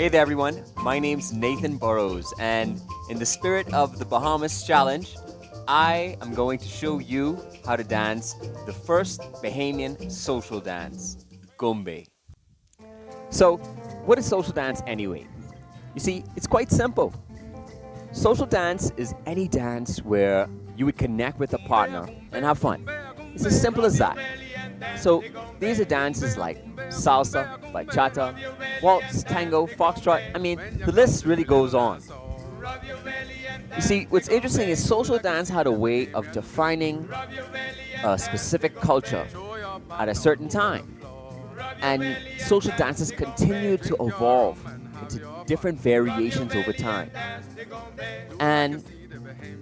Hey there, everyone. My name's Nathan Burrows, and in the spirit of the Bahamas Challenge, I am going to show you how to dance the first Bahamian social dance, Goombay. So, what is social dance anyway? You see, it's quite simple. Social dance is any dance where you would connect with a partner and have fun. It's as simple as that. So these are dances like salsa, bachata, waltz, tango, foxtrot. I mean, the list really goes on. You see, what's interesting is social dance had a way of defining a specific culture at a certain time. And social dances continue to evolve into different variations over time. And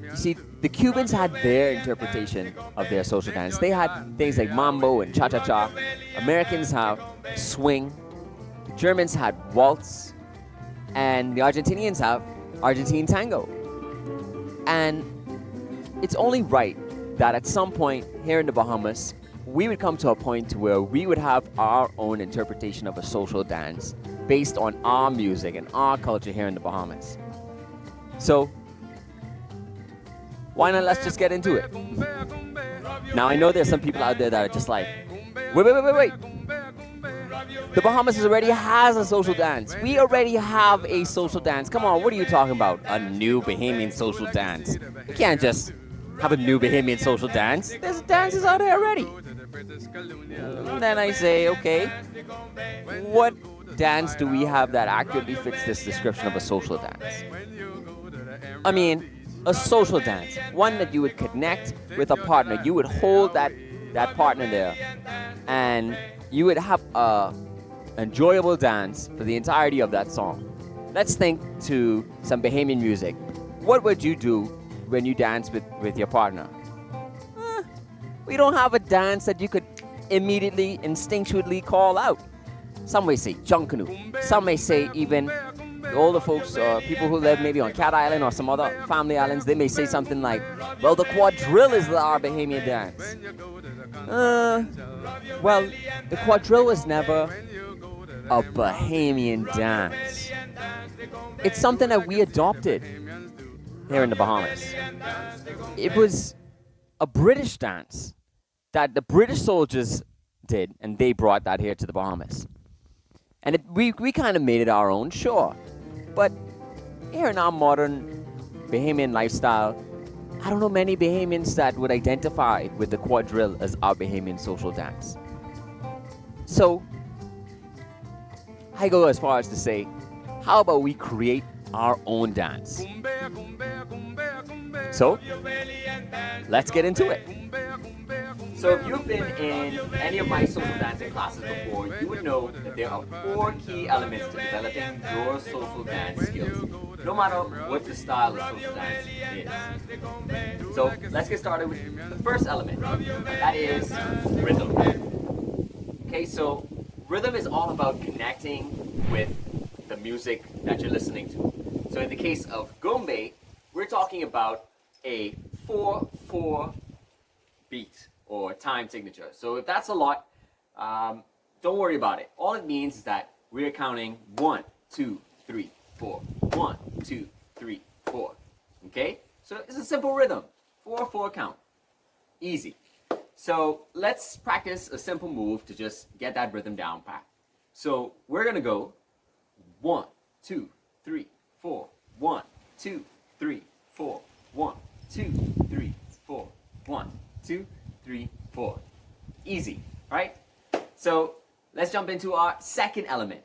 you see, the Cubans had their interpretation of their social dance. They had things like mambo and cha-cha-cha. Americans have swing. The Germans had waltz. And the Argentinians have Argentine tango. And it's only right that at some point here in the Bahamas, we would come to a point where we would have our own interpretation of a social dance based on our music and our culture here in the Bahamas. So, why not let's just get into it? Now, I know there's some people out there that are just like, wait. The Bahamas already has a social dance. We already have a social dance. Come on, what are you talking about? A new Bahamian social dance. You can't just have a new Bahamian social dance. There's dances out there already. And then I say, okay, what dance do we have that accurately fits this description of a social dance? I mean, a social dance, one that you would connect with a partner. You would hold that partner there, and you would have a enjoyable dance for the entirety of that song. Let's think to some Bahamian music. What would you do when you dance with your partner? We don't have a dance that you could immediately, instinctually call out. Some may say junkanu. Some may say even the older folks or people who live maybe on Cat Island or some other family islands, they may say something like, well, the quadrille is our Bahamian dance. Well, the quadrille was never a Bahamian dance. It's something that we adopted here in the Bahamas. It was a British dance that the British soldiers did, and they brought that here to the Bahamas. And we kind of made it our own, sure. But here in our modern Bahamian lifestyle, I don't know many Bahamians that would identify with the quadrille as our Bahamian social dance. So, I go as far as to say, how about we create our own dance? So, let's get into it. So if you've been in any of my social dancing classes before, you would know that there are 4 key elements to developing your social dance skills, no matter what the style of social dance is. So let's get started with the first element, and that is rhythm. Okay, so rhythm is all about connecting with the music that you're listening to. So in the case of Goombay, we're talking about a 4/4 beat or time signature. So if that's a lot, don't worry about it. All it means is that we're counting 1, 2, 3, 4. 1, 2, 3, 4. Okay? So it's a simple rhythm. 4/4 count. Easy. So let's practice a simple move to just get that rhythm down pat. So we're gonna go 1, 2, 3, 4. 1, 2, 3, 4. 1, 2, 3, 4. 1, 2, 3, 4. Easy, right? So let's jump into our second element.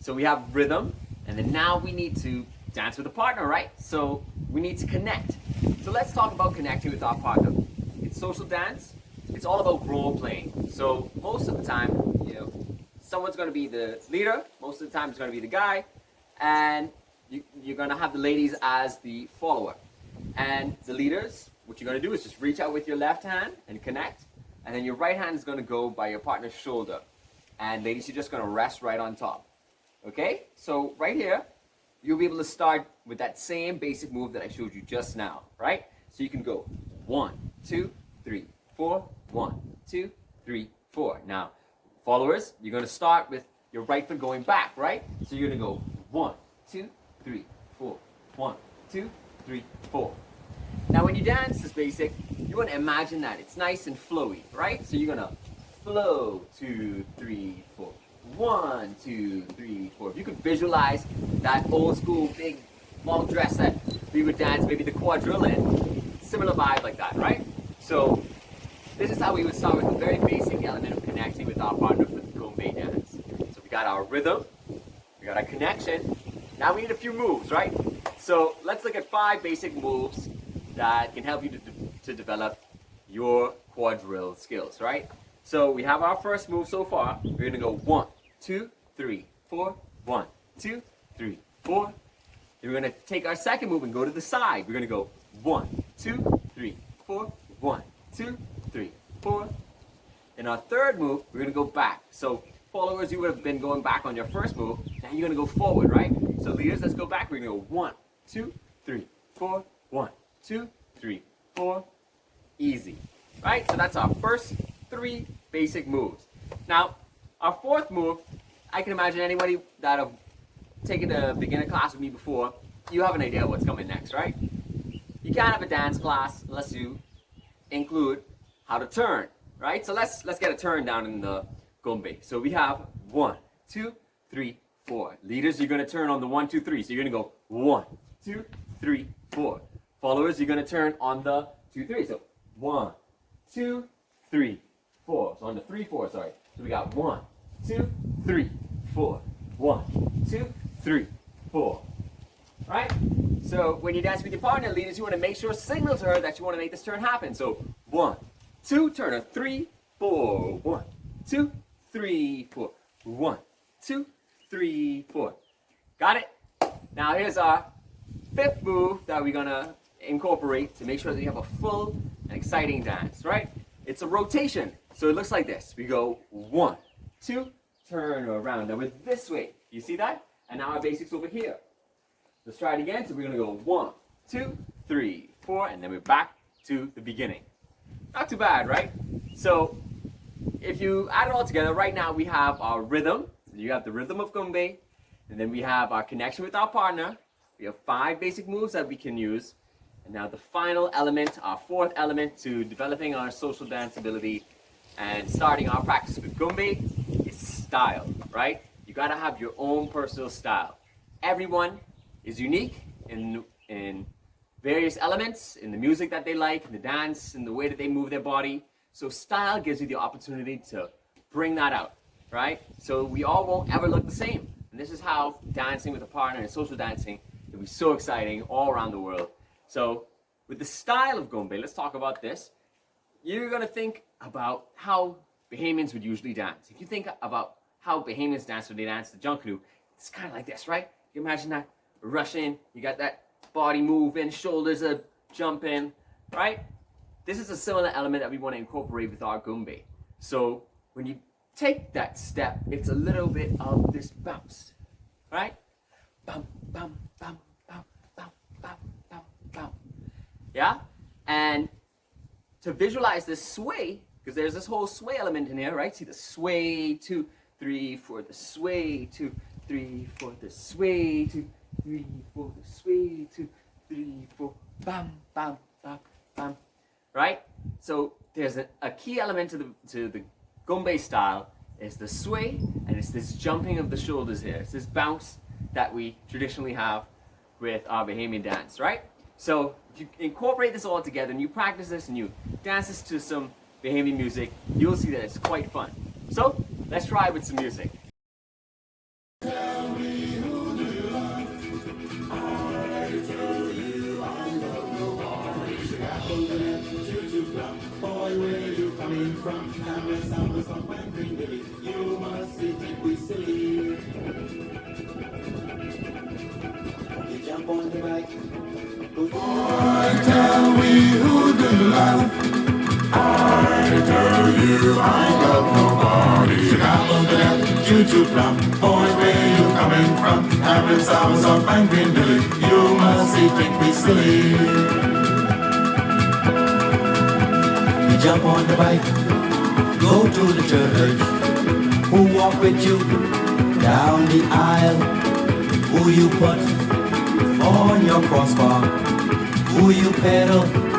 So we have rhythm, and then now we need to dance with a partner, right? So we need to connect. So let's talk about connecting with our partner. It's social dance. It's all about role playing. So most of the time, someone's going to be the leader. Most of the time, it's going to be the guy, and you're going to have the ladies as the follower. And the leaders, what you're going to do is just reach out with your left hand and connect, and then your right hand is going to go by your partner's shoulder. And ladies, you're just going to rest right on top. Okay? So right here, you'll be able to start with that same basic move that I showed you just now, right? So you can go 1, 2, 3, 4, 1, 2, 3, 4. Now, followers, you're going to start with your right foot going back, right? So you're going to go 1, 2, 3, 4. 1, 2, 3, 4. Now when you dance this basic, you want to imagine that it's nice and flowy, right? So you're gonna flow 2, 3, 4. 1, 2, 3, 4. If you could visualize that old school big long dress that we would dance maybe the quadrille in, similar vibe like that, right? So this is how we would start with the very basic element of connecting with our partner for the Goombay dance. So we got our rhythm, we got our connection. Now we need a few moves, right? So let's look at 5 basic moves that can help you to develop your quadrille skills, right? So we have our first move so far. We're gonna go 1, 2, 3, 4. 1, 2, 3, 4. Then we're gonna take our second move and go to the side. We're gonna go 1, 2, 3, 4. 1, 2, 3, 4. In our third move, we're gonna go back. So followers, you would have been going back on your first move. Now you're gonna go forward, right? So leaders, let's go back. We're gonna go 1, 2, 3, 4. 1, 2, 3, 4. Easy, right? So that's our first 3 basic moves. Now, our fourth move, I can imagine anybody that have taken a beginner class with me before, you have an idea of what's coming next, right? You can't have a dance class unless you include how to turn, right? So let's get a turn down in the Goombay. So we have 1, 2, 3, 4. Leaders, you're gonna turn on the 1, 2, 3. So you're gonna go 1, 2, 3, 4. Followers, you're gonna turn on the 2, 3. So 1, 2, 3, 4. So on the 3, 4, sorry. So we got 1, 2, 3, 4. 1, 2, 3, 4. Right? So when you dance with your partner, leaders, you want to make sure signal to her that you want to make this turn happen. So 1, 2, turn a 3, 4. 1, 2, 3, 4. 1, 2, 3, 4. Got it? Now here's our 5th move that we're gonna incorporate to make sure that you have a full and exciting dance, right? It's a rotation. So it looks like this. We go 1, 2, turn around. Now we're this way. You see that? And now our basics over here. Let's try it again. So we're gonna go 1, 2, 3, 4, and then we're back to the beginning. Not too bad, right? So if you add it all together, right now we have our rhythm. You have the rhythm of Goombay, and then we have our connection with our partner. We have 5 basic moves that we can use. And now the final element, our 4th element to developing our social dance ability and starting our practice with Goombay is style, right? You gotta have your own personal style. Everyone is unique in various elements, in the music that they like, in the dance, in the way that they move their body. So style gives you the opportunity to bring that out, right? So we all won't ever look the same. And this is how dancing with a partner and social dancing will be so exciting all around the world. So with the style of Goombay, let's talk about this. You're gonna think about how Bahamians would usually dance. If you think about how Bahamians dance when they dance the junkanoo, it's kind of like this, right? You imagine that rushing, you got that body moving, shoulders are jumping, right? This is a similar element that we want to incorporate with our Goombay. So when you take that step, it's a little bit of this bounce, right? Bum, bum, bum, bum, bum, bum, bum, bum. Yeah? And to visualize this sway, because there's this whole sway element in here, right? See the sway, 2, 3, 4, the sway, 2, 3, 4, the sway, 2, 3, 4, the sway, 2, 3, 4, bam, bam, bam, bam. Right? So there's a key element to the Goombay style is the sway, and it's this jumping of the shoulders here. It's this bounce that we traditionally have with our Bahamian dance, right? So if you incorporate this all together and you practice this and you dance this to some Bahamian music, you'll see that it's quite fun. So let's try it with some music. Boy, where you coming from? And when someone's up and bring the beat, you must see think we silly. You jump on the bike. I tell we who do love. I tell you I love nobody. Chicago to them, choo-choo plum. Boy, where you coming from? And when someone's up and bring the beat, you must see think we silly. Jump on the bike, go to the church. Who walk with you down the aisle? Who you put on your crossbar? Who you pedal